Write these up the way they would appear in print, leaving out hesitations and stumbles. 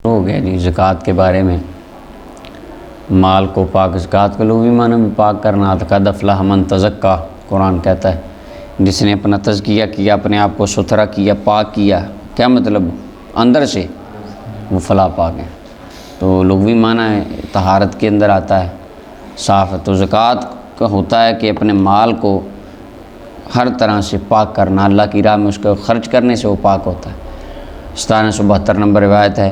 ہو گیا جی زکوٰۃ کے بارے میں۔ مال کو پاک، زکوٰۃ کا لغوی معنی بھی پاک کرنا، قد افلح من تزکیٰ قرآن کہتا ہے، جس نے اپنا تزکیہ کیا، اپنے آپ کو ستھرا کیا، پاک کیا، کیا مطلب اندر سے، وہ فلاح پاک ہے۔ تو لغوی معنی ہے طہارت کے اندر آتا ہے، صاف ہے۔ تو زکوٰۃ کا ہوتا ہے کہ اپنے مال کو ہر طرح سے پاک کرنا، اللہ کی راہ میں اس کو خرچ کرنے سے وہ پاک ہوتا ہے۔ 1772 نمبر روایت ہے،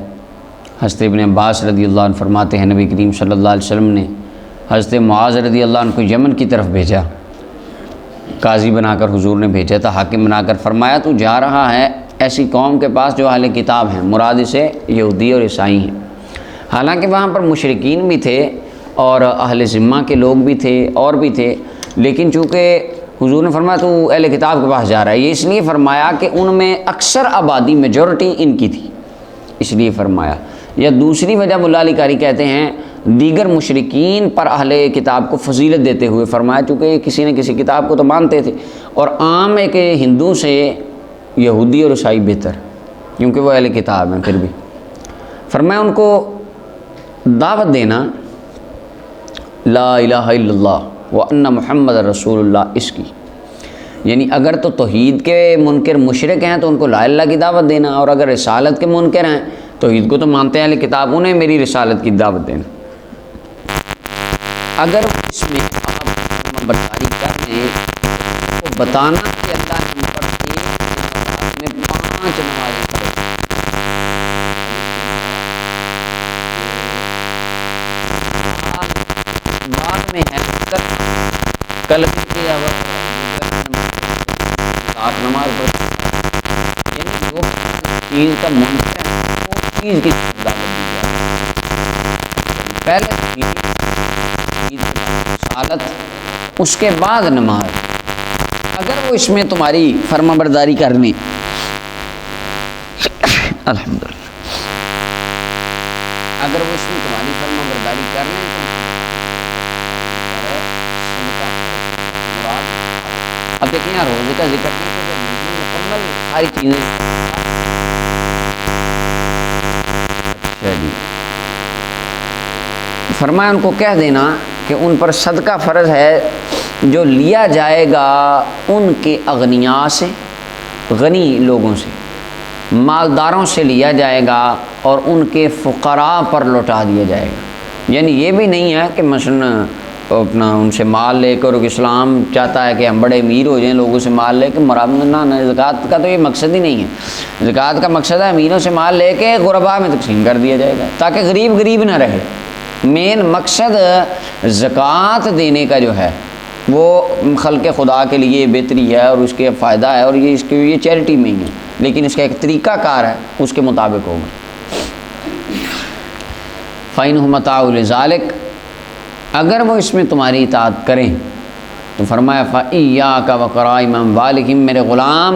حضرت ابن عباس رضی اللہ عنہ فرماتے ہیں نبی کریم صلی اللہ علیہ وسلم نے حضرت معاذ رضی اللہ عنہ کو یمن کی طرف بھیجا، قاضی بنا کر حضور نے بھیجا تھا، حاکم بنا کر، فرمایا تو جا رہا ہے ایسی قوم کے پاس جو اہل کتاب ہیں، مراد سے یہودی اور عیسائی ہیں۔ حالانکہ وہاں پر مشرکین بھی تھے اور اہل ذمہ کے لوگ بھی تھے اور بھی تھے، لیکن چونکہ حضور نے فرمایا تو اہل کتاب کے پاس جا رہا ہے، یہ اس لیے فرمایا کہ ان میں اکثر آبادی میجورٹی ان کی تھی، اس لیے فرمایا۔ یا دوسری وجہ مولا علی قاری کہتے ہیں دیگر مشرکین پر اہل کتاب کو فضیلت دیتے ہوئے فرمایا، چونکہ کسی نہ کسی کتاب کو تو مانتے تھے، اور عام ہے کہ ہندو سے یہودی اور عیسائی بہتر، کیونکہ وہ اہل کتاب ہیں۔ پھر بھی فرمایا ان کو دعوت دینا لا الہ الا اللہ وان محمد رسول اللہ، اس کی، یعنی اگر تو توحید کے منکر مشرک ہیں تو ان کو لا الہ کی دعوت دینا، اور اگر رسالت کے منکر ہیں، توحید کو تو مانتے ہیں لیکن کتاب، انہیں میری رسالت کی دعوت دینا۔ اگر اس میں آپ برداری کر لیں تو بتانا کہ اللہ نے ہم پر میں 5 نمازیں فرض بعد میں ہے کلمے کی نماز پڑھ، یعنی جو چیز کا منکر ہے وہ چیز کی دعوت دی جائے، پہلے رسالت، اس کے بعد نماز۔ اگر وہ اس میں تمہاری فرما برداری کرنی، الحمدللہ، اگر وہ اس میں تمہاری فرما برداری کرنے تو اب دیکھیں یار روزے کا ذکر نہیں کہ مکمل ساری چیزیں۔ اچھا جی، فرمایا ان کو کہہ دینا کہ ان پر صدقہ فرض ہے جو لیا جائے گا ان کے اغنیاء سے، غنی لوگوں سے، مالداروں سے لیا جائے گا اور ان کے فقراء پر لوٹا دیا جائے گا۔ یعنی یہ بھی نہیں ہے کہ مثلا اپنا ان سے مال لے کر، اسلام چاہتا ہے کہ ہم بڑے امیر ہو جائیں لوگوں سے مال لے کے، نہ، زکوٰۃ کا تو یہ مقصد ہی نہیں ہے۔ زکوٰۃ کا مقصد ہے امیروں سے مال لے کے غرباء میں تقسیم کر دیا جائے گا تاکہ غریب غریب نہ رہے۔ مین مقصد زکوٰۃ دینے کا جو ہے وہ خلق خدا کے لیے بہتری ہے اور اس کے فائدہ ہے، اور یہ اس کے یہ چیریٹی میں ہی ہے، لیکن اس کا ایک طریقہ کار ہے، اس کے مطابق ہوگا۔ فَإِنْهُ مَتَاعٌ لِذَلِكَ، اگر وہ اس میں تمہاری اطاعت کریں تو فرمایا فَإِيَّاكَ وَكَرَائِمَ أَمْوَالِهِمْ، میرے غلام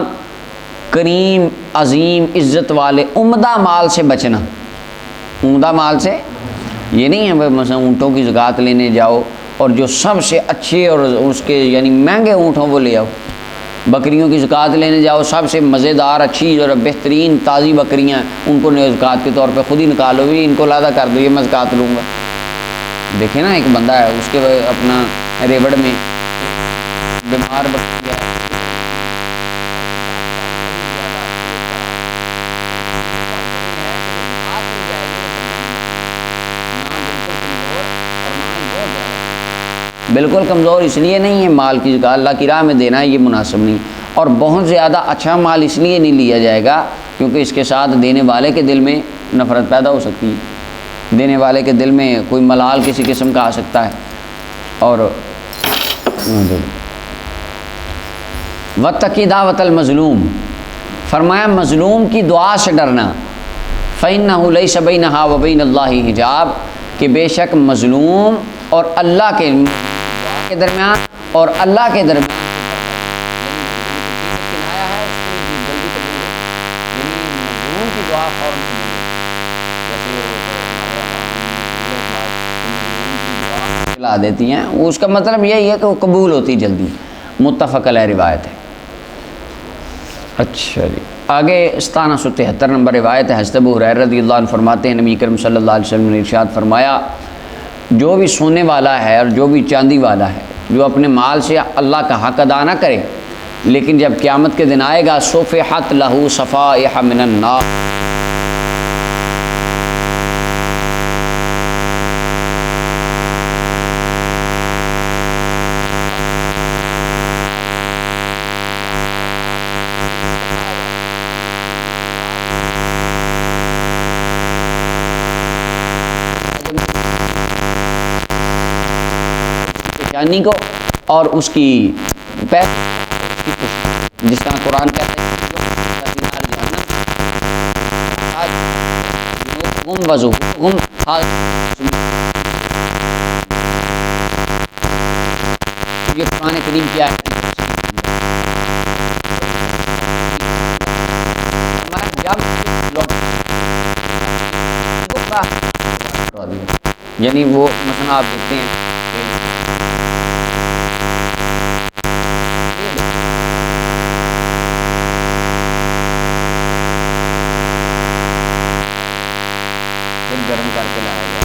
کریم عظیم عزت والے عمدہ مال سے بچنا۔ عمدہ مال سے یہ نہیں ہے مثلا اونٹوں کی زکوٰۃ لینے جاؤ اور جو سب سے اچھے اور اس کے یعنی مہنگے اونٹ ہوں وہ لے آؤ، بکریوں کی زکوٰۃ لینے جاؤ، سب سے مزیدار اچھی اور بہترین تازی بکریاں ان کو زکوٰۃ کے طور پہ خود ہی نکالو، بھی ان کو لادا کر دو، یہ میں زکوٰۃ لوں گا۔ دیکھیں نا ایک بندہ ہے اس کے اپنا ریوڑ میں بیمار بکری ہے، بالکل کمزور اس لیے نہیں ہے، مال کی زکوٰۃ اللہ کی راہ میں دینا ہے، یہ مناسب نہیں، اور بہت زیادہ اچھا مال اس لیے نہیں لیا جائے گا کیونکہ اس کے ساتھ دینے والے کے دل میں نفرت پیدا ہو سکتی ہے، دینے والے کے دل میں کوئی ملال کسی قسم کا آ سکتا ہے۔ اور وَاتَّقِ دعوۃ المظلوم، فرمایا مظلوم کی دعا سے ڈرنا، فَإِنَّهُ لَيْسَ بَيْنَهَا وَبَيْنَ اللَّهِ حجاب، کہ بے شک مظلوم اور اللہ کے درمیان اور اللہ کے درمیان کنایا ہے، اس کو جلدی قبول ہو، یعنی مظلوم کی دعا فوراً قبول ہو، جیسے لا دیتی ہیں، اس کا مطلب یہی ہے کہ وہ قبول ہوتی جلدی، متفق علیہ روایت ہے۔ اچھا جی، آگے 1773 نمبر روایت ہے، حضرت ابو ہریرہ رضی اللہ عنہ فرماتے ہیں نبی کریم صلی اللہ علیہ وسلم نے ارشاد فرمایا جو بھی سونے والا ہے اور جو بھی چاندی والا ہے جو اپنے مال سے اللہ کا حق ادا نہ کرے، لیکن جب قیامت کے دن آئے گا صفحت لہو صفائح من النار، جانی کو اور اس کی جس طرح قرآن کہتے ہیں یہ قرآن کریم کیا ہے یعنی وہ مثلا آپ دیکھتے ہیں گرم کر کے لایا گیا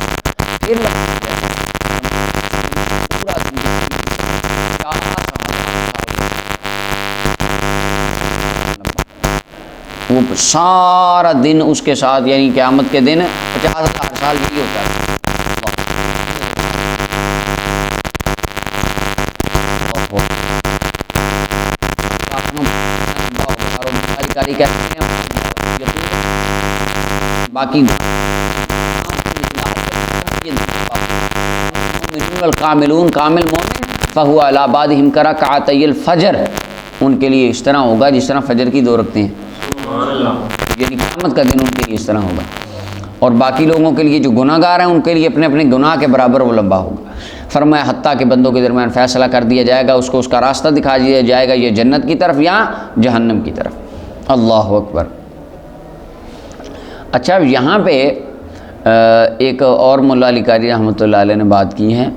پھر پورا وہ سارا دن اس کے ساتھ، یعنی قیامت کے دن 50,000 سال یہی ہوتا ہے۔ باقی الکاملون کامل مومن فہو علی بعضہم کرکعتی الفجر، ان کے لیے اس طرح ہوگا جس طرح فجر کی 2 رکعتیں ہیں، یعنی قیامت کا دن ان کے لیے اس طرح ہوگا۔ اور باقی لوگوں کے لیے جو گناہ گار ہیں ان کے لیے اپنے اپنے گناہ کے برابر وہ لمبا ہوگا۔ فرمایا حتیٰ کہ بندوں کے درمیان فیصلہ کر دیا جائے گا، اس کو اس کا راستہ دکھا دیا جائے گا، یہ جنت کی طرف یا جہنم کی طرف۔ اللہ اکبر۔ اچھا یہاں پہ ایک اور مولا علی قاری رحمۃ اللہ علیہ نے بات کی ہے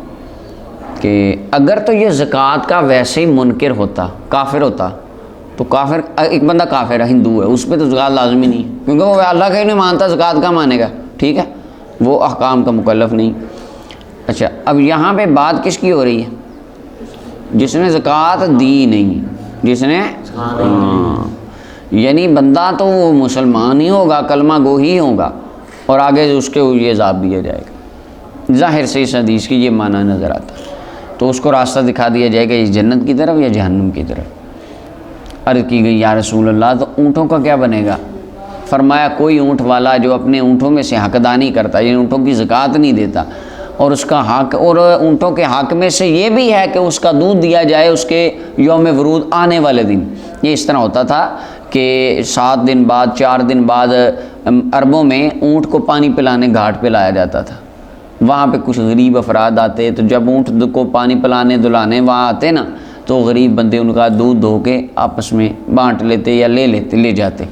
کہ اگر تو یہ زکوٰۃ کا ویسے ہی منکر ہوتا، کافر ہوتا، تو کافر ایک بندہ کافر ہے، ہندو ہے، اس پہ تو زکوٰۃ لازمی نہیں، کیونکہ وہ اللہ کا ہی نہیں مانتا، زکوٰۃ کا مانے گا، ٹھیک ہے، وہ احکام کا مکلف نہیں۔ اچھا اب یہاں پہ بات کس کی ہو رہی ہے؟ جس نے زکوٰۃ دی نہیں، جس نے یعنی بندہ تو وہ مسلمان ہی ہوگا، کلمہ گو ہی ہوگا، اور آگے اس کے یہ عذاب دیا جائے گا۔ ظاہر سے اس حدیث کی یہ معنی نظر آتا ہے، تو اس کو راستہ دکھا دیا جائے گا یہ جنت کی طرف یا جہنم کی طرف۔ عرض کی گئی یا رسول اللہ تو اونٹوں کا کیا بنے گا؟ فرمایا کوئی اونٹ والا جو اپنے اونٹوں میں سے حق ادا نہیں کرتا، یعنی اونٹوں کی زکوٰۃ نہیں دیتا، اور اس کا حق، اور اونٹوں کے حق میں سے یہ بھی ہے کہ اس کا دودھ دیا جائے اس کے یوم ورود آنے والے دن۔ یہ اس طرح ہوتا تھا کہ 7 دن بعد 4 دن بعد عربوں میں اونٹ کو پانی پلانے گھاٹ پہ لایا جاتا تھا، وہاں پہ کچھ غریب افراد آتے، تو جب اونٹ کو پانی پلانے دلانے وہاں آتے نا، تو غریب بندے ان کا دودھ دھو کے آپس میں بانٹ لیتے یا لے جاتے۔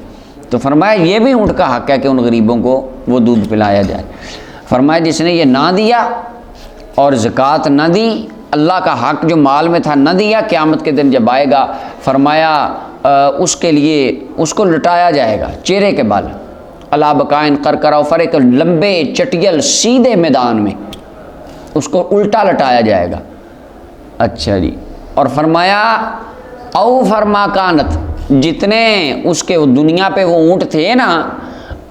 تو فرمایا یہ بھی اونٹ کا حق ہے کہ ان غریبوں کو وہ دودھ پلایا جائے۔ فرمایا جس نے یہ نہ دیا اور زکوٰۃ نہ دی، اللہ کا حق جو مال میں تھا نہ دیا، قیامت کے دن جب آئے گا فرمایا اس کے لیے اس کو لٹایا جائے گا چہرے کے بال، اللہ بقائن قرقرہ و فرق، لمبے چٹیل سیدھے میدان میں اس کو الٹا لٹایا جائے گا۔ اچھا جی، اور فرمایا او فرما کانت، جتنے اس کے دنیا پہ وہ اونٹ تھے نا،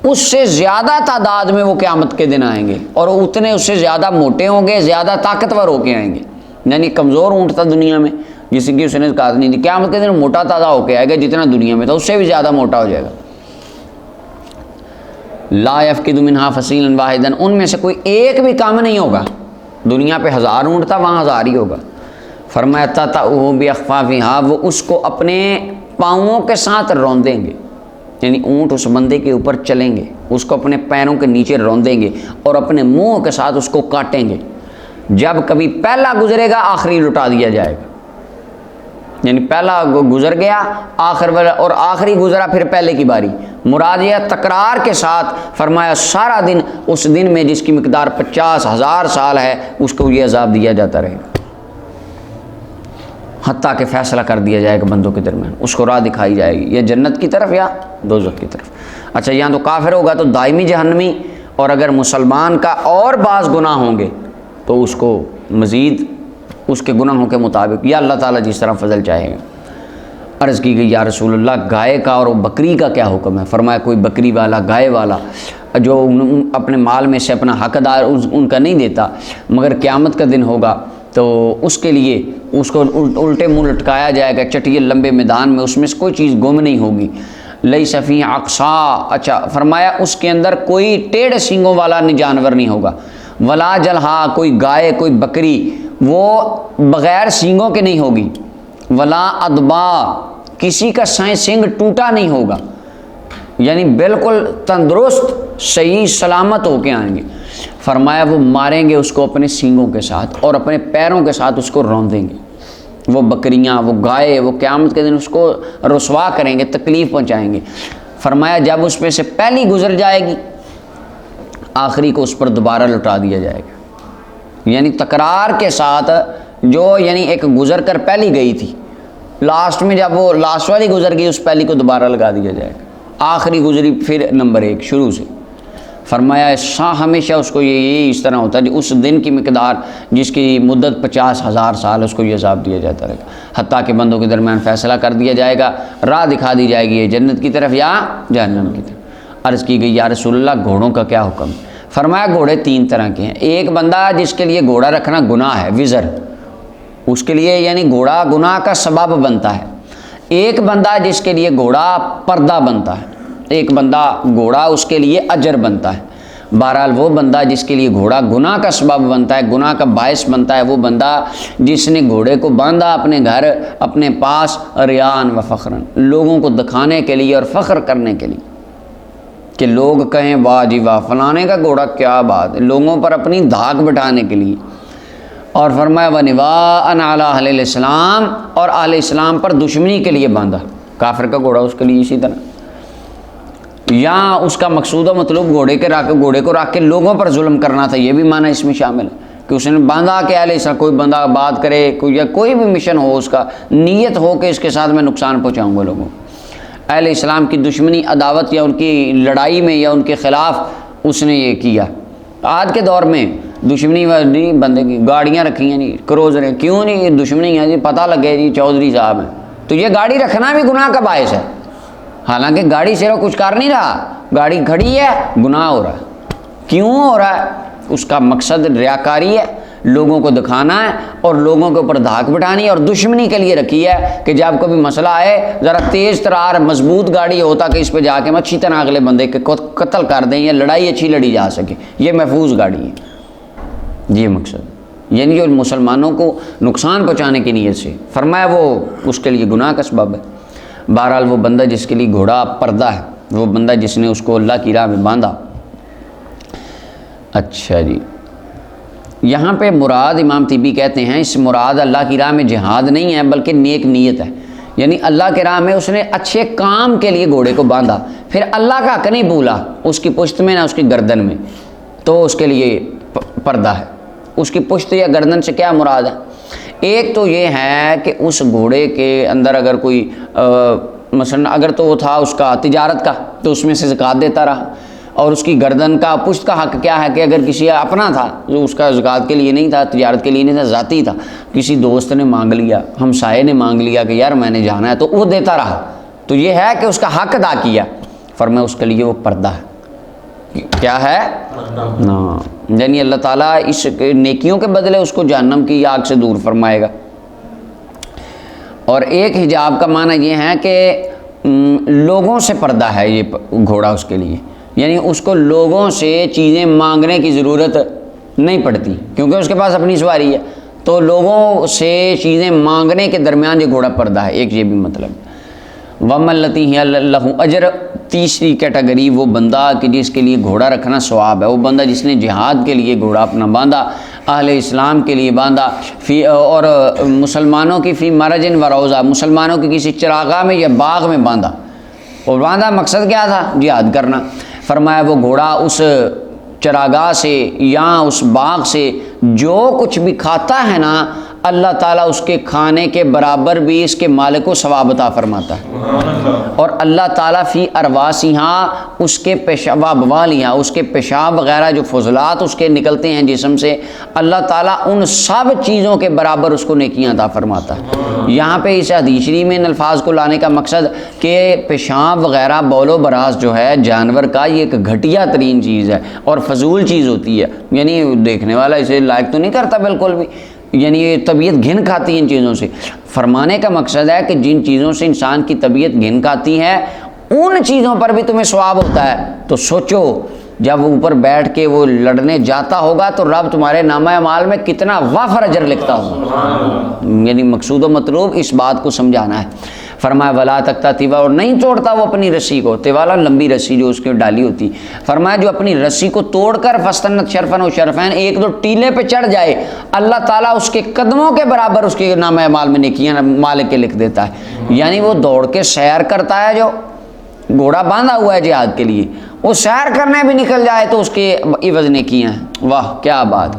اس سے زیادہ تعداد میں وہ قیامت کے دن آئیں گے، اور اتنے اس سے زیادہ موٹے ہوں گے، زیادہ طاقتور ہو کے آئیں گے۔ یعنی کمزور اونٹ تھا دنیا میں جس کی اس نے زکوٰۃ نہیں دی، قیامت کے دن موٹا تازہ ہو کے آئے گا، جتنا دنیا میں تھا اس سے بھی زیادہ موٹا ہو جائے گا۔ لا یفقد منہا فصیلا واحدا، ان میں سے کوئی ایک بھی کام نہیں ہوگا۔ دنیا پہ 1000 اونٹ تھا، وہاں 1000 ہی ہوگا۔ فرمایا تطأہ باخفافھا، وہ اس کو اپنے پاؤں کے ساتھ روندیں گے، یعنی اونٹ اس بندے کے اوپر چلیں گے، اس کو اپنے پیروں کے نیچے روندیں گے اور اپنے منہ کے ساتھ اس کو کاٹیں گے۔ جب کبھی پہلا گزرے گا آخری لٹا دیا جائے گا، یعنی پہلا گزر گیا آخر والا، اور آخری گزرا پھر پہلے کی باری، مراد یہ تکرار کے ساتھ۔ فرمایا سارا دن اس دن میں جس کی مقدار 50,000 سال ہے اس کو یہ عذاب دیا جاتا رہے گا، حتیٰ کہ فیصلہ کر دیا جائے گا بندوں کے درمیان، اس کو راہ دکھائی جائے گی، یہ جنت کی طرف یا دوزخ کی طرف۔ اچھا یہاں تو کافر ہوگا تو دائمی جہنمی، اور اگر مسلمان کا اور بعض گناہ ہوں گے تو اس کو مزید اس کے گناہوں کے مطابق یا اللہ تعالیٰ جس طرح فضل چاہے گا۔ عرض کی گئی یا رسول اللہ گائے کا اور بکری کا کیا حکم ہے؟ فرمایا کوئی بکری والا گائے والا جو اپنے مال میں سے اپنا حق دار ان کا نہیں دیتا، مگر قیامت کا دن ہوگا تو اس کے لیے اس کو الٹے منہ لٹکایا جائے گا چٹیل لمبے میدان میں، اس میں سے کوئی چیز گم نہیں ہوگی۔ لیس فیہ اقصا، اچھا فرمایا اس کے اندر کوئی ٹیڑھ سینگوں والا جانور نہیں ہوگا، ولا جلہا، کوئی گائے کوئی بکری وہ بغیر سینگوں کے نہیں ہوگی، ولا ادبا، کسی کا سینگ ٹوٹا نہیں ہوگا، یعنی بالکل تندرست صحیح سلامت ہو کے آئیں گے۔ فرمایا وہ ماریں گے اس کو اپنے سینگوں کے ساتھ اور اپنے پیروں کے ساتھ اس کو روندیں گے، وہ بکریاں وہ گائے وہ قیامت کے دن اس کو رسوا کریں گے، تکلیف پہنچائیں گے۔ فرمایا جب اس میں سے پہلی گزر جائے گی آخری کو اس پر دوبارہ لٹا دیا جائے گا، یعنی تکرار کے ساتھ، جو یعنی ایک گزر کر پہلی گئی تھی، لاسٹ میں جب وہ لاسٹ والی گزر گئی اس پہلی کو دوبارہ لگا دیا جائے گا، آخری گزری پھر نمبر 1 شروع سے۔ فرمایا ہمیشہ اس کو یہ اس طرح ہوتا ہے اس دن کی مقدار جس کی مدت 50,000 سال اس کو یہ عذاب دیا جاتا رہے گا، حتیٰ کہ بندوں کے درمیان فیصلہ کر دیا جائے گا، راہ دکھا دی جائے گی جنت کی طرف یا جہنم کی طرف۔ عرض کی گئی یا رسول اللہ گھوڑوں کا کیا حکم؟ فرمایا گھوڑے 3 طرح کے ہیں، ایک بندہ جس کے لیے گھوڑا رکھنا گناہ ہے، وزر، اس کے لیے یعنی گھوڑا گناہ کا سبب بنتا ہے، ایک بندہ جس کے لیے گھوڑا پردہ بنتا ہے، ایک بندہ گھوڑا اس کے لیے اجر بنتا ہے۔ بہرحال وہ بندہ جس کے لیے گھوڑا گناہ کا سبب بنتا ہے، گناہ کا باعث بنتا ہے، وہ بندہ جس نے گھوڑے کو باندھا اپنے گھر اپنے پاس ریان و فخرن، لوگوں کو دکھانے کے لیے اور فخر کرنے کے لیے کہ لوگ کہیں واہ جی واہ فلانے کا گھوڑا کیا بات ہے، لوگوں پر اپنی دھاک بٹھانے کے لیے۔ اور فرمایا وَنِوَاءً عَلَىٰ أَهْلِ الْإِسْلَامِ، اور اہل اسلام پر دشمنی کے لیے باندھا، کافر کا گھوڑا اس کے لیے اسی طرح، یا اس کا مقصود و مطلوب گھوڑے کو رکھ کے لوگوں پر ظلم کرنا تھا، یہ بھی معنی اس میں شامل ہے کہ اس نے باندھا کہ اہل اسلام کوئی بندہ بات کرے یا کوئی بھی مشن ہو اس کا نیت ہو کہ اس کے ساتھ میں نقصان پہنچاؤں گا لوگوں کو، اہل اسلام کی دشمنی عداوت یا ان کی لڑائی میں یا ان کے خلاف اس نے یہ کیا۔ آج کے دور میں دشمنی والی بندے کی گاڑیاں رکھی ہیں جی، کروزریں، کیوں نہیں یہ دشمنی ہے جی، پتہ لگے جی چودھری صاحب ہیں، تو یہ گاڑی رکھنا بھی گناہ کا باعث ہے، حالانکہ گاڑی سے وہ کچھ کر نہیں رہا، گاڑی کھڑی ہے گناہ ہو رہا ہے۔ کیوں ہو رہا ہے؟ اس کا مقصد ریاکاری ہے، لوگوں کو دکھانا ہے اور لوگوں کے اوپر دھاک بٹھانی ہے، اور دشمنی کے لیے رکھی ہے کہ جب کبھی مسئلہ آئے ذرا تیز ترار مضبوط گاڑی ہوتا کہ اس پہ جا کے اچھی طرح اگلے بندے کے قتل کر دیں یا لڑائی اچھی لڑی جا سکے، یہ محفوظ گاڑی ہے، یہ مقصد، یعنی جو مسلمانوں کو نقصان پہنچانے کی نیت سے۔ فرمایا وہ اس کے لیے گناہ کا سبب ہے۔ بہرحال وہ بندہ جس کے لیے گھوڑا پردہ ہے، وہ بندہ جس نے اس کو اللہ کی راہ میں باندھا۔ اچھا جی، یہاں پہ مراد امام طبی کہتے ہیں اس مراد اللہ کی راہ میں جہاد نہیں ہے بلکہ نیک نیت ہے، یعنی اللہ کے راہ میں اس نے اچھے کام کے لیے گھوڑے کو باندھا، پھر اللہ کا حق نہیں بھولا اس کی پشت میں نہ اس کی گردن میں، تو اس کے لیے پردہ ہے۔ اس کی پشت یا گردن سے کیا مراد ہے؟ ایک تو یہ ہے کہ اس گھوڑے کے اندر اگر کوئی مثلا اگر تو وہ تھا اس کا تجارت کا تو اس میں سے زکوٰۃ دیتا رہا، اور اس کی گردن کا پشت کا حق کیا ہے کہ اگر کسی اپنا تھا جو اس کا زکوٰۃ کے لیے نہیں تھا، تجارت کے لیے نہیں تھا، ذاتی تھا، کسی دوست نے مانگ لیا، ہمسائے نے مانگ لیا کہ یار میں نے جانا ہے، تو وہ دیتا رہا، تو یہ ہے کہ اس کا حق ادا کیا۔ فرمایا اس کے لیے وہ پردہ ہے، کیا ہے؟ ہاں، یعنی اللہ تعالیٰ اس نیکیوں کے بدلے اس کو جہنم کی آگ سے دور فرمائے گا۔ اور ایک حجاب کا معنی یہ ہے کہ لوگوں سے پردہ ہے یہ گھوڑا اس کے لیے، یعنی اس کو لوگوں سے چیزیں مانگنے کی ضرورت نہیں پڑتی کیونکہ اس کے پاس اپنی سواری ہے، تو لوگوں سے چیزیں مانگنے کے درمیان یہ گھوڑا پردہ ہے، ایک یہ بھی مطلب۔ وَمَن الَّتِي هِيَ لَهُ اجر، تیسری کیٹیگری وہ بندہ کہ جس کے لیے گھوڑا رکھنا ثواب ہے، وہ بندہ جس نے جہاد کے لیے گھوڑا اپنا باندھا، اہل اسلام کے لیے باندھا، اور مسلمانوں کی فی مرجن و روضہ، مسلمانوں کی کسی چراغاہ میں یا باغ میں باندھا، اور باندھا مقصد کیا تھا؟ جہاد کرنا۔ فرمایا وہ گھوڑا اس چراگاہ سے یا اس باغ سے جو کچھ بھی کھاتا ہے نا، اللہ تعالیٰ اس کے کھانے کے برابر بھی اس کے مالک کو ثواب عطا فرماتا ہے۔ اور اللہ تعالیٰ فی ارواسیہا اس کے پیشاب والیہا اس کے پیشاب وغیرہ جو فضلات اس کے نکلتے ہیں جسم سے، اللہ تعالیٰ ان سب چیزوں کے برابر اس کو نیکیاں عطا فرماتا ہے۔ یہاں پہ اس حدیث شریف میں ان الفاظ کو لانے کا مقصد کہ پیشاب وغیرہ بول و براز جو ہے جانور کا، یہ ایک گھٹیا ترین چیز ہے اور فضول چیز ہوتی ہے، یعنی دیکھنے والا اسے لائق تو نہیں کرتا بالکل بھی، یعنی یہ طبیعت گھن کھاتی ہے ان چیزوں سے۔ فرمانے کا مقصد ہے کہ جن چیزوں سے انسان کی طبیعت گھن کھاتی ہے ان چیزوں پر بھی تمہیں ثواب ہوتا ہے۔ تو سوچو جب اوپر بیٹھ کے وہ لڑنے جاتا ہوگا تو رب تمہارے نامہ اعمال میں کتنا وافر اجر لکھتا ہوگا۔ یعنی مقصود و مطلوب اس بات کو سمجھانا ہے۔ فرمایا ولا تقطع تیوا، اور نہیں توڑتا وہ اپنی رسی کو، تیوالا لمبی رسی جو اس کی ڈالی ہوتی، فرمایا جو اپنی رسی کو توڑ کر فستنت شرفن و شرفین ایک دو ٹیلے پہ چڑھ جائے، اللہ تعالیٰ اس کے قدموں کے برابر اس کے نامہ اعمال میں نیکیاں مالک کے لکھ دیتا ہے۔ یعنی وہ دوڑ کے سیر کرتا ہے، جو گھوڑا باندھا ہوا ہے جہاد کے لیے، وہ سیر کرنے بھی نکل جائے تو اس کے عوض نیکیاں ہیں۔ واہ کیا بات!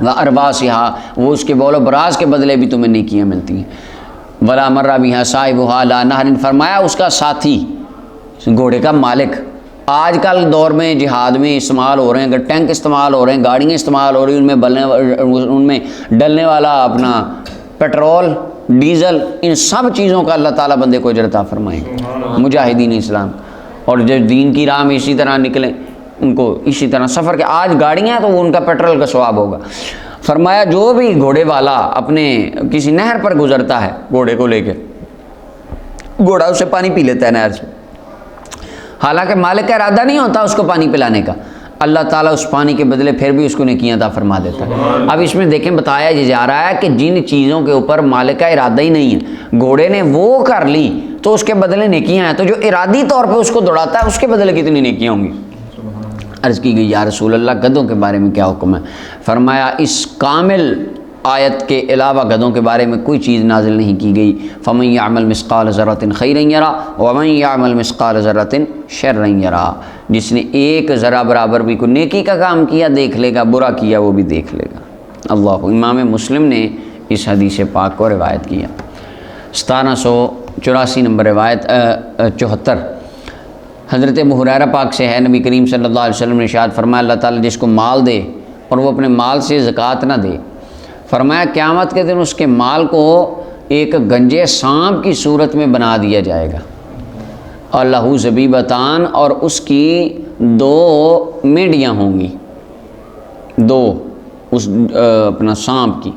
وَأَرْبَاسِہَا وہ اس کے بول و براز کے بدلے بھی تمہیں نیکیاں ملتی ہیں۔ وَلَا مَرَّ بِهَا صَاحِبُهَا عَلَىٰ نَهْرٍ فرمایا اس کا ساتھی، گھوڑے کا مالک، آج کل دور میں جہاد میں استعمال ہو رہے ہیں، اگر ٹینک استعمال ہو رہے ہیں، گاڑیاں استعمال ہو رہی ہیں، ان میں ڈلنے والا اپنا پیٹرول ڈیزل، ان سب چیزوں کا اللہ تعالیٰ بندے کو اجر عطا فرمائیں گے۔ مجاہدین اسلام اور جو دین کی راہ میں اسی طرح نکلیں ان کو اسی طرح سفر کے، آج گاڑیاں تو ان کا پیٹرول کا ثواب ہوگا۔ فرمایا جو بھی گھوڑے والا اپنے کسی نہر پر گزرتا ہے گھوڑے کو لے کے، گھوڑا اسے پانی پی لیتا ہے نہر سے، حالانکہ مالک کا ارادہ نہیں ہوتا اس کو پانی پلانے کا، اللہ تعالیٰ اس پانی کے بدلے پھر بھی اس کو نیکیاں عطا فرما دیتا ہے۔ اب اس میں دیکھیں بتایا یہ جا رہا ہے کہ جن چیزوں کے اوپر مالک کا ارادہ ہی نہیں ہے، گھوڑے نے وہ کر لی تو اس کے بدلے نیکیاں ہیں، تو جو ارادی طور پہ اس کو دوڑاتا ہے اس کے بدلے کتنی نیکیاں ہوں گی۔ عرض کی گئی یا رسول اللہ گدھوں کے بارے میں کیا حکم ہے؟ فرمایا اس کامل آیت کے علاوہ گدھوں کے بارے میں کوئی چیز نازل نہیں کی گئی۔ فَمَن يَعْمَلْ مِثْقَالَ ذَرَّةٍ خَيْرًا يَرَهُ وَمَن يَعْمَلْ مِثْقَالَ ذَرَّةٍ شَرًّا يَرَهُ جس نے ایک ذرہ برابر بھی کوئی نیکی کا کام کیا دیکھ لے گا، برا کیا وہ بھی دیکھ لے گا۔ اللہ، امام مسلم نے اس حدیث پاک کو روایت کیا۔ 1784 نمبر روایت 74 حضرت ابو ہریرہ پاک سے ہے، نبی کریم صلی اللہ علیہ وسلم نے ارشاد فرمایا اللہ تعالیٰ جس کو مال دے اور وہ اپنے مال سے زکوٰۃ نہ دے، فرمایا قیامت کے دن اس کے مال کو ایک گنجے سانپ کی صورت میں بنا دیا جائے گا، اور لہو زبیبتان اور اس کی 2 مینڈیاں ہوں گی، 2 اس اپنا سانپ کی۔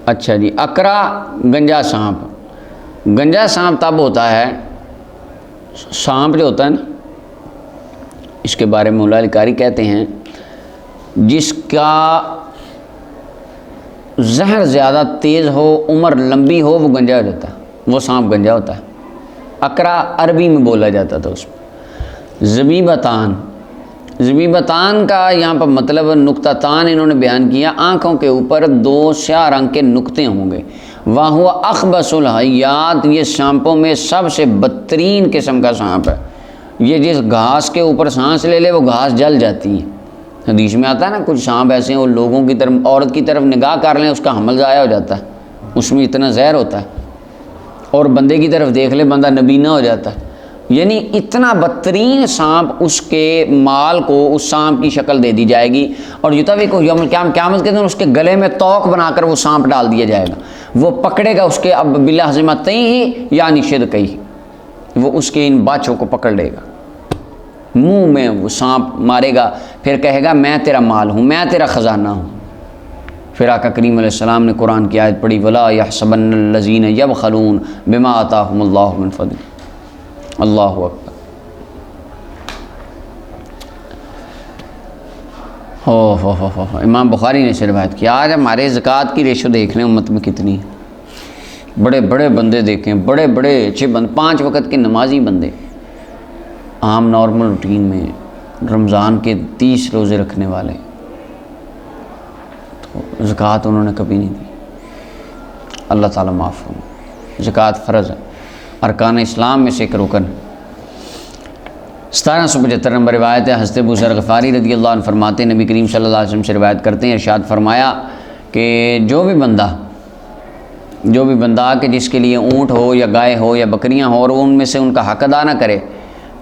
اچھا جی، اکرا گنجا سانپ، گنجا سانپ تب ہوتا ہے، سانپ جو ہوتا ہے نا، اس کے بارے میں مولا علی قاری کہتے ہیں جس کا زہر زیادہ تیز ہو، عمر لمبی ہو، وہ گنجا ہو جاتا ہے، وہ سانپ گنجا ہوتا ہے۔ اکرا عربی میں بولا جاتا تھا اس میں۔ زبیبتان، زبیبتان کا یہاں پر مطلب نقطہ تان انہوں نے بیان کیا، آنکھوں کے اوپر 2 سیاہ رنگ کے نقطے ہوں گے۔ وَهُوَ أَخْبَثُ الْحَيَّاتِ یہ سانپوں میں سب سے بدترین قسم کا سانپ ہے، یہ جس گھاس کے اوپر سانس لے لے وہ گھاس جل جاتی ہے۔ حدیث میں آتا ہے نا کچھ سانپ ایسے ہیں وہ لوگوں کی طرف، عورت کی طرف نگاہ کر لیں اس کا حمل ضائع ہو جاتا ہے، اس میں اتنا زہر ہوتا ہے، اور بندے کی طرف دیکھ لے بندہ نبینا ہو جاتا ہے۔ یعنی اتنا بدترین سانپ اس کے مال کو اس سانپ کی شکل دے دی جائے گی، اور یوتوی کو یوم القیامت قیامت کے دن اس کے گلے میں توق بنا کر وہ سانپ ڈال دیا جائے گا، وہ پکڑے گا اس کے اب بِالْعَظِمَتَيْنِ ہی یعنی شدقیہ، وہ اس کے ان باچھوں کو پکڑ لے گا، منہ میں وہ سانپ مارے گا، پھر کہے گا میں تیرا مال ہوں، میں تیرا خزانہ ہوں۔ پھر آقا کریم علیہ السلام نے قرآن کی آیت پڑھی وَلَا يَحْسَبَنَّ الَّذِينَ يَبْخَلُونَ بِمَا آتَاهُمُ اللَّهُ مِنْ فَضْلِهِ۔ اللہ اکبر۔ امام بخاری نے سے روایت کیا، آج ہمارے زکوٰۃ کی ریشو دیکھ لیں امت میں کتنی ہے، بڑے بڑے بندے دیکھیں، بڑے بڑے اچھے بندے، 5 وقت کے نمازی بندے، عام نارمل روٹین میں رمضان کے 30 روزے رکھنے والے، تو زکوٰۃ انہوں نے کبھی نہیں دی۔ اللہ تعالیٰ معاف فرمائے۔ زکوٰۃ فرض ہے، ارکان اسلام میں سے ایک رکن۔ 1775 نمبر روایت ہے، حضرت ابو ذر غفاری رضی اللہ عنہ فرماتے ہیں، نبی کریم صلی اللہ علیہ وسلم سے روایت کرتے ہیں، ارشاد فرمایا کہ جو بھی بندہ کہ جس کے لیے اونٹ ہو یا گائے ہو یا بکریاں ہوں اور ان میں سے ان کا حق ادا نہ کرے،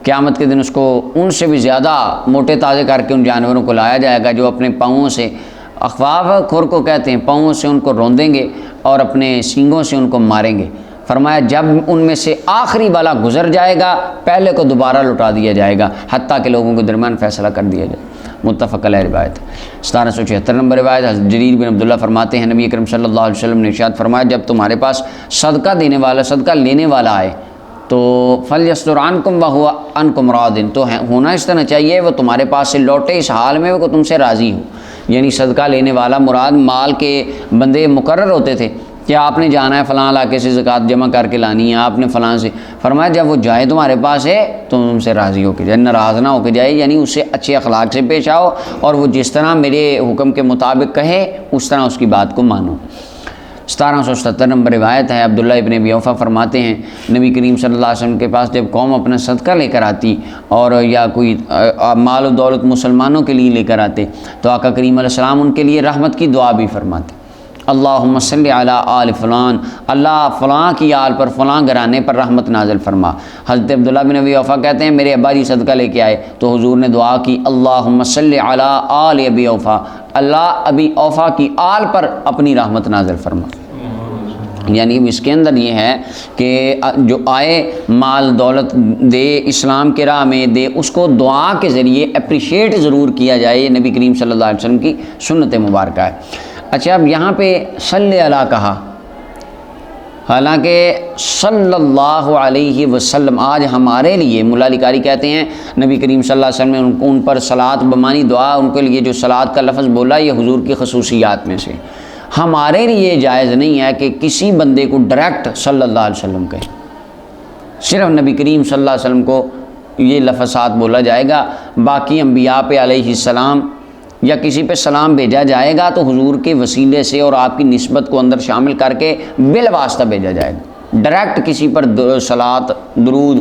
قیامت کے دن اس کو ان سے بھی زیادہ موٹے تازے کر کے ان جانوروں کو لایا جائے گا جو اپنے پاؤں سے، اخفاف کھر کو کہتے ہیں، پاؤں سے ان کو روندیں گے اور اپنے سینگوں سے ان کو ماریں گے۔ فرمایا جب ان میں سے آخری والا گزر جائے گا پہلے کو دوبارہ لوٹا دیا جائے گا حتیٰ کہ لوگوں کے درمیان فیصلہ کر دیا جائے۔ متفق علیہ روایت۔ 1776 نمبر روایت، حضرت جریر بن عبداللہ فرماتے ہیں، نبی اکرم صلی اللہ علیہ وسلم نے ارشاد فرمایا جب تمہارے پاس صدقہ دینے والا، صدقہ لینے والا آئے تو فَلْيَصْدُرْ عَنْكُمْ وَهُوَ عَنْكُمْ رَاضٍ، تو ہونا اس طرح چاہیے وہ تمہارے پاس سے لوٹے اس حال میں وہ تم سے راضی ہو۔ یعنی صدقہ لینے والا مراد مال کے بندے مقرر ہوتے تھے کہ آپ نے جانا ہے فلاں علاقے سے زکوٰۃ جمع کر کے لانی ہے، آپ نے فلاں سے، فرمایا جب وہ جائے تمہارے پاس ہے تو تم سے راضی ہو کے جائے، ناراض نہ ہو کے جائے، یعنی اس سے اچھے اخلاق سے پیش آؤ اور وہ جس طرح میرے حکم کے مطابق کہے اس طرح اس کی بات کو مانو۔ 1777 نمبر روایت ہے، عبداللہ ابن ابی اوفا فرماتے ہیں، نبی کریم صلی اللہ علیہ وسلم کے پاس جب قوم اپنا صدقہ لے کر آتی اور یا کوئی مال و دولت مسلمانوں کے لیے لے کر آتے تو آقا کریم علیہ السلام ان کے لیے رحمت کی دعا بھی فرماتے، اللہم صلی علی آل فلان، اللہ فلاں کی آل پر، فلاں گھرانے پر رحمت نازل فرما۔ حضرت عبداللہ بن ابی اوفا کہتے ہیں میرے ابا جی صدقہ لے کے آئے تو حضور نے دعا کی، اللہم صلی علی آل ابی اوفا، اللہ ابی اوفا کی آل پر اپنی رحمت نازل فرما۔ یعنی اس کے اندر یہ ہے کہ جو آئے مال دولت دے، اسلام کے راہ میں دے، اس کو دعا کے ذریعے اپریشیٹ ضرور کیا جائے، یہ نبی کریم صلی اللہ علیہ وسلم کی سنت مبارکہ ہے۔ اچھا اب یہاں پہ صلی اللہ کہا، حالانکہ صلی اللہ علیہ وسلم آج ہمارے لیے مولا علی قاری کہتے ہیں نبی کریم صلی اللہ علیہ وسلم نے ان پر صلاۃ بمانی دعا، ان کے لیے جو صلاۃ کا لفظ بولا یہ حضور کی خصوصیات میں سے، ہمارے لیے جائز نہیں ہے کہ کسی بندے کو ڈائریکٹ صلی اللہ علیہ وسلم کہے، صرف نبی کریم صلی اللہ علیہ وسلم کو یہ لفظات بولا جائے گا، باقی انبیاء پہ علیہ السلام یا کسی پہ سلام بھیجا جائے گا تو حضور کے وسیلے سے اور آپ کی نسبت کو اندر شامل کر کے بالواسطہ بھیجا جائے گا، ڈائریکٹ کسی پر صلاۃ درود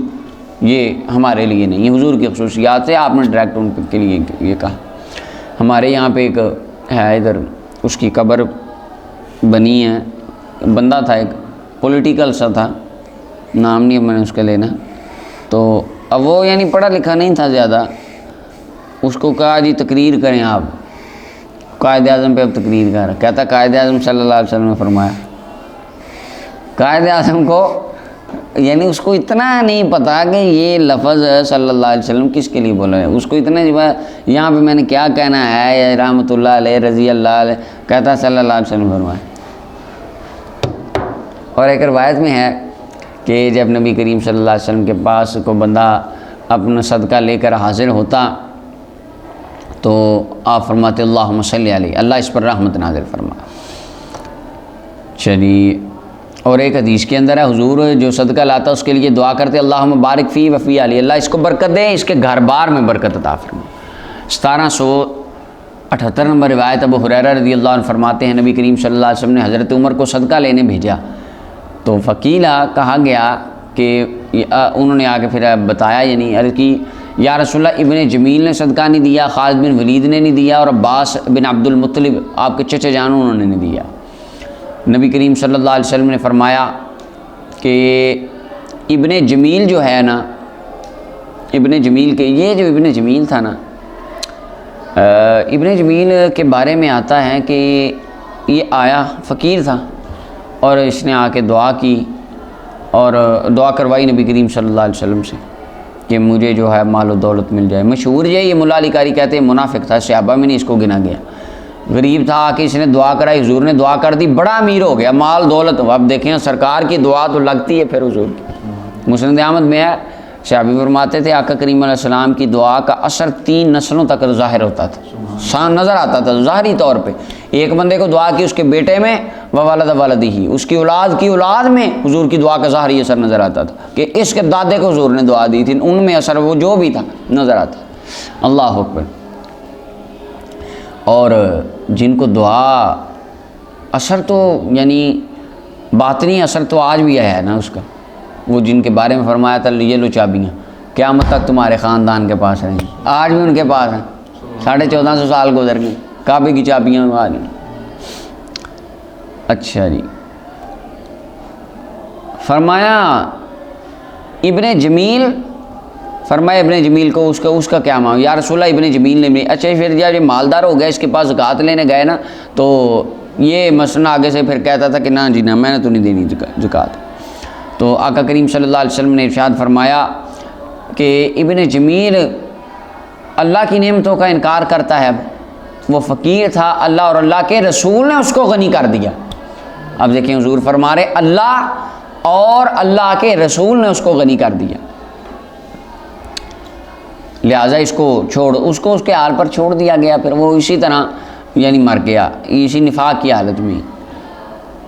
یہ ہمارے لیے نہیں، یہ حضور کی خصوصیات سے آپ نے ڈائریکٹ ان کے لیے یہ کہا۔ ہمارے یہاں پہ ایک ہے ادھر اس کی قبر بنی ہے، بندہ تھا ایک پولیٹیکل سا تھا، نام نہیں میں نے اس کا لینا، تو اب وہ یعنی پڑھا لکھا نہیں تھا زیادہ، اس کو کہا جی تقریر کریں آپ، قائد اعظم پہ اب تقریر کر رہا، کہتا قائد اعظم صلی اللہ علیہ وسلم نے فرمایا، قائد اعظم کو یعنی اس کو اتنا نہیں پتا کہ یہ لفظ صلی اللہ علیہ وسلم کس کے لیے بولا ہے، اس کو اتنا یہاں پہ میں نے کیا کہنا ہے رحمۃ اللہ علیہ رضی اللہ علیہ، کہتا صلی اللہ علیہ وسلم فرمایا۔ اور ایک روایت میں ہے کہ جب نبی کریم صلی اللہ علیہ وسلم کے پاس کو بندہ اپنا صدقہ لے کر حاضر ہوتا تو آپ فرماتے اللہم صلی علیہ، اللہ اس پر رحمت نازل فرما۔ چلیے، اور ایک حدیث کے اندر ہے حضور جو صدقہ لاتا اس کے لیے دعا کرتے اللہم بارک فی وفی علی، اللہ اس کو برکت دے، اس کے گھر بار میں برکت عطا فرما۔ 1778 نمبر روایت ابو ہریرہ رضی اللہ عنہ فرماتے ہیں نبی کریم صلی اللہ علیہ وسلم نے حضرت عمر کو صدقہ لینے بھیجا تو فقیلا کہا گیا کہ انہوں نے آگے پھر بتایا، یعنی عرض کی یا رسول اللہ ابن جمیل نے صدقہ نہیں دیا، خالد بن ولید نے نہیں دیا، اور عباس بن عبد المطلب آپ کے چچا جان انہوں نے نہیں دیا۔ نبی کریم صلی اللہ علیہ وسلم نے فرمایا کہ ابن جمیل جو ہے نا، ابن جمیل کے یہ جو ابن جمیل تھا نا، ابن جمیل کے بارے میں آتا ہے کہ یہ آیا فقیر تھا اور اس نے آ کے دعا کی اور دعا کروائی نبی کریم صلی اللہ علیہ وسلم سے کہ مجھے جو ہے مال و دولت مل جائے۔ مشہور یہ مولا علی قاری کہتے ہیں منافق تھا، صحابہ میں نہیں اس کو گنا گیا، غریب تھا، آ کے اس نے دعا کرائی، حضور نے دعا کر دی، بڑا امیر ہو گیا، مال دولت۔ اب دیکھیں سرکار کی دعا تو لگتی ہے پھر حضور کی۔ مسند احمد میں ہے، صحابی فرماتے تھے آقا کریم علیہ السلام کی دعا کا اثر 3 نسلوں تک ظاہر ہوتا تھا، نظر آتا تھا ظاہری طور پہ۔ ایک بندے کو دعا کی اس کے بیٹے میں وولد ولدہ، اس کی اولاد کی اولاد میں حضور کی دعا کا ظاہری اثر نظر آتا تھا کہ اس کے دادے کو حضور نے دعا دی تھی، ان میں اثر وہ جو بھی تھا نظر آتا۔ اللہ اکبر۔ اور جن کو دعا اثر تو یعنی باطنی اثر تو آج بھی ہے نا اس کا، وہ جن کے بارے میں فرمایا تھا یہ لو چابیاں، قیامت تک تمہارے خاندان کے پاس رہیں گے. آج بھی ان کے پاس ہیں. 1450 سال گزر گئے, کعبے کی چابیاں آ گئی. اچھا جی, فرمایا ابن جمیل, فرمایا ابن جمیل کو اس کا کیا معاملہ؟ یا رسول اللہ ابن جمیل نے بھی, اچھا پھر یہ مالدار ہو گیا, اس کے پاس زکوٰۃ لینے گئے نا, تو یہ مثلا آگے سے پھر کہتا تھا کہ نہ جی نہ, میں نے تو نہیں دینی زکوٰۃ. تو آقا کریم صلی اللہ علیہ وسلم نے ارشاد فرمایا کہ ابن جمیل اللہ کی نعمتوں کا انکار کرتا ہے. وہ فقیر تھا, اللہ اور اللہ کے رسول نے اس کو غنی کر دیا. اب دیکھیں حضور فرما رہے اللہ اور اللہ کے رسول نے اس کو غنی کر دیا, لہٰذا اس کو اس کے حال پر چھوڑ دیا گیا. پھر وہ اسی طرح یعنی مر گیا, اسی نفاق کی حالت میں.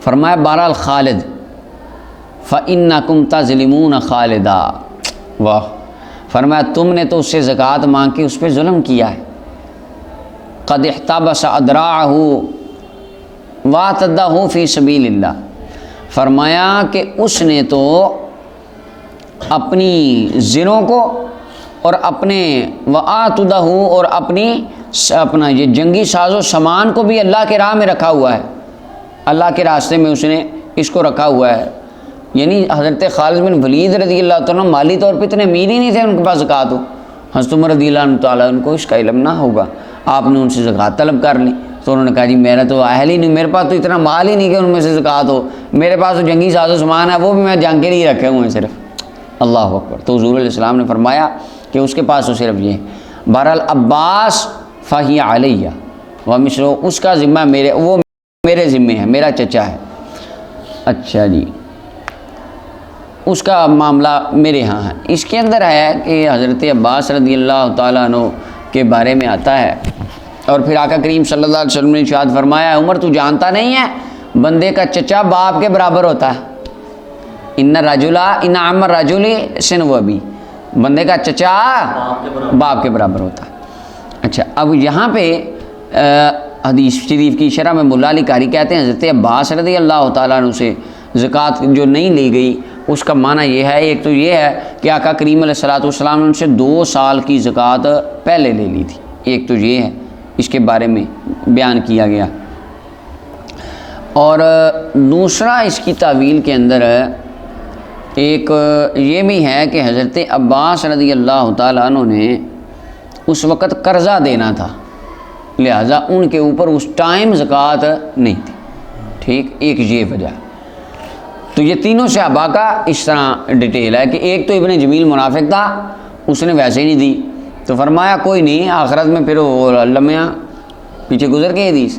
فرمایا بہرحال خالد فَإِنَّكُمْ تَظْلِمُونَ خالدہ. واہ, فرمایا تم نے تو اس سے زکوٰۃ مانگ کے اس پہ ظلم کیا ہے. قد احتبس اذراعہ وَاعْتَدَّهُ فِي سَبِيلِ اللہ. فرمایا کہ اس نے تو اپنی زروں کو اور اپنے وَآتُدَهُ اور اپنا یہ جنگی ساز و سامان کو بھی اللہ کے راہ میں رکھا ہوا ہے, اللہ کے راستے میں اس نے اس کو رکھا ہوا ہے. یعنی حضرت خالد بن ولید رضی اللہ عنہ مالی طور پہ اتنے امیر ہی نہیں تھے ان کے پاس زکوٰۃ ہو. حضرت عمر رضی اللہ عنہ تعالیٰ ان کو اس کا علم نہ ہوگا, آپ نے ان سے زکوٰۃ طلب کر لی. تو انہوں نے کہا جی میرا تو اہل ہی نہیں, میرے پاس تو اتنا مال ہی نہیں کہ ان میں سے زکوٰۃ ہو, میرے پاس تو جنگی ساز و سامان ہے, وہ بھی میں جنگ کے لیے رکھے ہوئے ہیں صرف. اللہ اکبر. تو حضور علیہ السلام نے فرمایا کہ اس کے پاس تو صرف یہ ہے. بہرحال عباس فہی علیہ و مشرو, اس کا ذمہ وہ میرے ذمہ ہے, میرا چچا ہے. اچھا جی, اس کا معاملہ میرے ہاں ہے. اس کے اندر ہے کہ حضرت عباس رضی اللہ تعالیٰ عنہ کے بارے میں آتا ہے, اور پھر آقا کریم صلی اللہ علیہ وسلم نے ارشاد فرمایا عمر تو جانتا نہیں ہے بندے کا چچا باپ کے برابر ہوتا ہے. ان عم الرجل سن و ابی, بندے کا چچا باپ کے برابر ہوتا ہے. اچھا, اب یہاں پہ حدیث شریف کی شرح میں مولا علی قاری کہتے ہیں حضرت عباس رضی اللہ تعالیٰ عنہ سے زکوٰۃ جو نہیں لی گئی, اس کا معنی یہ ہے, ایک تو یہ ہے کہ آقا کریم علیہ الصلوۃ والسلام نے ان سے 2 سال کی زکوٰۃ پہلے لے لی تھی. ایک تو یہ ہے, اس کے بارے میں بیان کیا گیا. اور دوسرا اس کی تعویل کے اندر ایک یہ بھی ہے کہ حضرت عباس رضی اللہ تعالیٰ عنہ نے اس وقت قرضہ دینا تھا, لہٰذا ان کے اوپر اس ٹائم زکوٰۃ نہیں تھی. ٹھیک, ایک یہ وجہ. تو یہ تینوں صحابہ کا اس طرح ڈیٹیل ہے کہ ایک تو ابن جمیل منافق تھا, اس نے ویسے ہی نہیں دی, تو فرمایا کوئی نہیں, آخرت میں پھر وہ لمحہ پیچھے گزر گئے حدیث.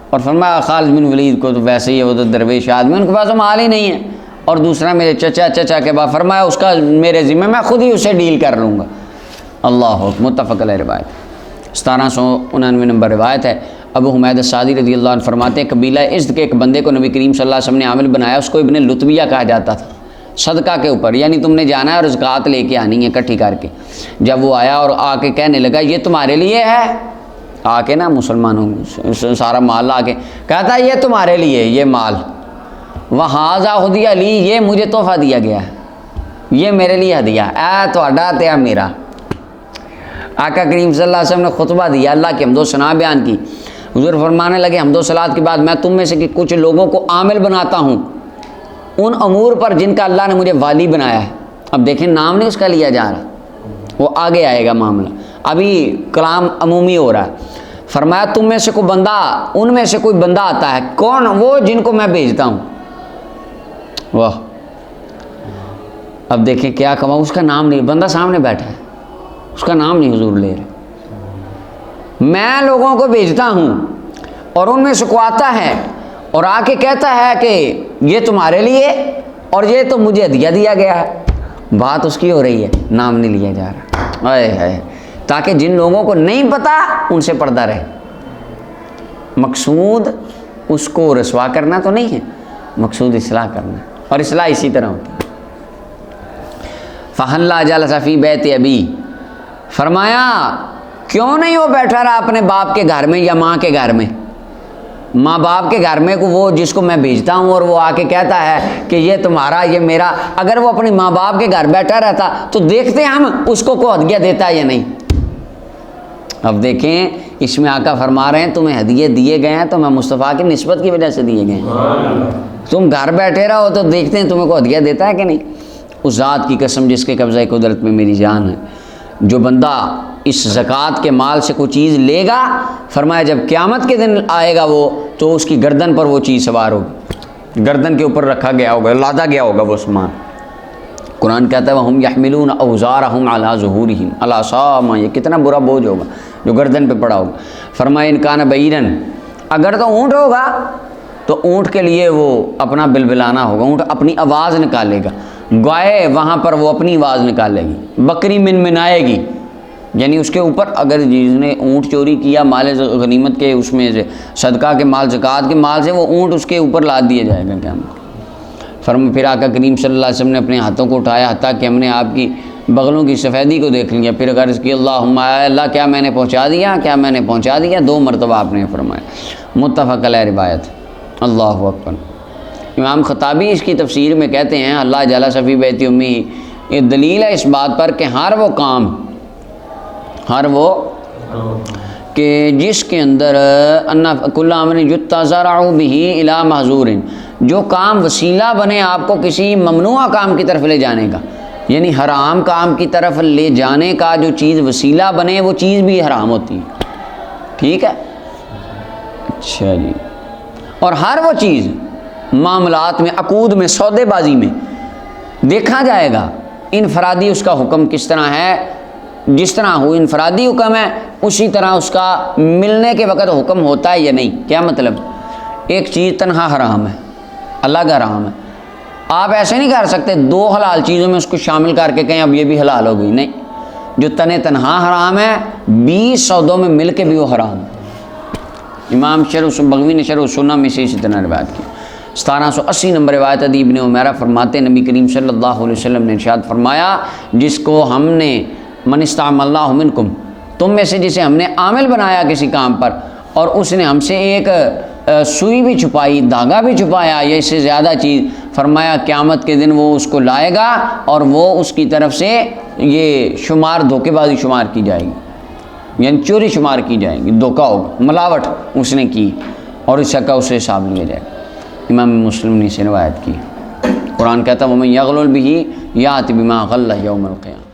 اور فرمایا خالد بن ولید کو تو ویسے ہی وہ تو درویش آدمی, ان کے پاس تو مال ہی نہیں ہے. اور دوسرا میرے چچا کے بعد فرمایا اس کا میرے ذمہ, میں خود ہی اسے ڈیل کر لوں گا. اللہ متفق علیہ روایت. 1799 نمبر روایت ہے. ابو حمید السعدی رضی اللہ عنہ فرماتے ہیں قبیلہ ازد کے ایک بندے کو نبی کریم صلی اللہ علیہ وسلم نے عامل بنایا, اس کو ابن لطبیہ کہا جاتا تھا, صدقہ کے اوپر, یعنی تم نے جانا ہے اور زکوٰۃ لے کے آنی ہے اکٹھی کر کے. جب وہ آیا اور آ کے کہنے لگا یہ تمہارے لیے ہے, آ کے نا مسلمانوں سارا مال لا کے کہتا ہے یہ تمہارے لیے, یہ مال وہذا ہدیہ علی, یہ مجھے تحفہ دیا گیا ہے, یہ میرے لیے ہدیہ, اے تہاڈا تے میرا. آقا کریم صلی اللہ علیہ وسلم نے خطبہ دیا, اللہ کی حمد و ثنا بیان کی. حضور فرمانے لگے حمد و صلات کے بعد میں تم میں سے کچھ لوگوں کو عامل بناتا ہوں ان امور پر جن کا اللہ نے مجھے والی بنایا ہے. اب دیکھیں نام نہیں اس کا لیا جا رہا, وہ آگے آئے گا معاملہ, ابھی کلام عمومی ہو رہا ہے. فرمایا تم میں سے کوئی بندہ, ان میں سے کوئی بندہ آتا ہے, کون؟ وہ جن کو میں بھیجتا ہوں. واہ, اب دیکھیں کیا کہا, اس کا نام نہیں, بندہ سامنے بیٹھا ہے, اس کا نام نہیں حضور لے رہے. میں لوگوں کو بھیجتا ہوں اور ان میں سے کوئی آتا ہے اور آ کے کہتا ہے کہ یہ تمہارے لیے اور یہ تو مجھے ہدیہ دیا گیا ہے. بات اس کی ہو رہی ہے, نام نہیں لیا جا رہا. اے تاکہ جن لوگوں کو نہیں پتا ان سے پردہ رہے. مقصود اس کو رسوا کرنا تو نہیں ہے, مقصود اصلاح کرنا ہے, اور اصلاح اسی طرح ہوتی ہے. فَحَلَّا جَلَسَ فِي بَيْتِ أَبِيهِ, فرمایا کیوں نہیں وہ بیٹھا رہا اپنے باپ کے گھر میں یا ماں کے گھر میں. ماں باپ کے گھر میں وہ جس کو میں بھیجتا ہوں اور وہ آ کے کہتا ہے کہ یہ تمہارا یہ میرا، اگر وہ اپنی ماں باپ کے گھر بیٹھا رہتا تو دیکھتے ہم اس کو ہدیہ دیتا ہے یا نہیں۔ اب دیکھیں اس میں آقا فرما رہے ہیں تمہیں ہدیے دیے گئے ہیں تو میں مصطفیٰ کی نسبت کی وجہ سے دیے گئے ہیں، تم گھر بیٹھے رہو تو دیکھتے ہیں تمہیں کو ہدیہ دیتا ہے کہ نہیں۔ اس ذات کی قسم جس کے قبضہ قدرت میں میری جان ہے، جو بندہ اس زکوٰۃ کے مال سے کوئی چیز لے گا، فرمایا جب قیامت کے دن آئے گا وہ تو اس کی گردن پر وہ چیز سوار ہوگی، گردن کے اوپر رکھا گیا ہوگا، لادا گیا ہوگا وہ سامان۔ قرآن کہتا ہے وَهُمْ يَحْمِلُونَ أَوْزَارَهُمْ عَلَىٰ ظُهُورِهِمْ أَلَا سَاءَ مَا، یہ کتنا برا بوجھ ہوگا جو گردن پہ پڑا ہوگا۔ فرمایا إِنْ كَانَ بَعِيرًا، اگر تو اونٹ ہوگا تو اونٹ کے لیے وہ اپنا بلبلانا ہوگا، اونٹ اپنی آواز نکالے گا، گائے وہاں پر وہ اپنی آواز نکالے گی، بکری منمنائے گی، یعنی اس کے اوپر اگر جس نے اونٹ چوری کیا مال غنیمت کے اس میں سے صدقہ کے مال زکوٰۃ کے مال سے، وہ اونٹ اس کے اوپر لاد دیا جائے گا قیامت۔ پھر آقا کریم صلی اللہ علیہ وسلم نے اپنے ہاتھوں کو اٹھایا حتیٰ کہ ہم نے آپ کی بغلوں کی سفیدی کو دیکھ لیا، پھر عرض کی اللہم اے اللہ کیا میں نے پہنچا دیا، کیا میں نے پہنچا دیا، 2 مرتبہ آپ نے فرمایا۔ متفق علیہ روایت۔ اللہ اکبر۔ امام خطابی اس کی تفسیر میں کہتے ہیں اللہ جل فی بیت امی، یہ دلیل ہے اس بات پر کہ ہر وہ کہ جس کے اندر کل امر یتزرع بہ الی محظور، جو کام وسیلہ بنے آپ کو کسی ممنوع کام کی طرف لے جانے کا، یعنی حرام کام کی طرف لے جانے کا جو چیز وسیلہ بنے وہ چیز بھی حرام ہوتی ہے، ٹھیک ہے۔ اچھا جی، اور ہر وہ چیز معاملات میں، عقود میں، سودے بازی میں دیکھا جائے گا انفرادی اس کا حکم کس طرح ہے، جس طرح ہو انفرادی حکم ہے اسی طرح اس کا ملنے کے وقت حکم ہوتا ہے یا نہیں۔ کیا مطلب؟ ایک چیز تنہا حرام ہے، الگ حرام ہے، آپ ایسے نہیں کر سکتے 2 حلال چیزوں میں اس کو شامل کر کے کہیں اب یہ بھی حلال ہو گئی، نہیں، جو تنہا حرام ہے 20 سودوں میں مل کے بھی وہ حرام ہے۔ امام بغوی نے شرح السنہ میں سے اسی طرح روایت کی۔ 1780 نمبر روایت ادی ابن عمیرہ فرماتے نبی کریم صلی اللہ علیہ وسلم نے ارشاد فرمایا جس کو ہم نے من استعمل اللہ منکم، تم میں سے جسے ہم نے عامل بنایا کسی کام پر اور اس نے ہم سے ایک سوئی بھی چھپائی، دھاگا بھی چھپایا یا اس سے زیادہ چیز، فرمایا قیامت کے دن وہ اس کو لائے گا اور وہ اس کی طرف سے یہ شمار دھوکے بازی شمار کی جائے گی، یعنی چوری شمار کی جائے گی، دھوکہ ہوگا، ملاوٹ اس نے کی اور اس کا اسے حساب لیا جائے گا۔ امام مسلم نے اسے روایت کی۔ قرآن کہتا ہے وَمَن یغلل بہ یأتی بما غلہ یوم القیامہ۔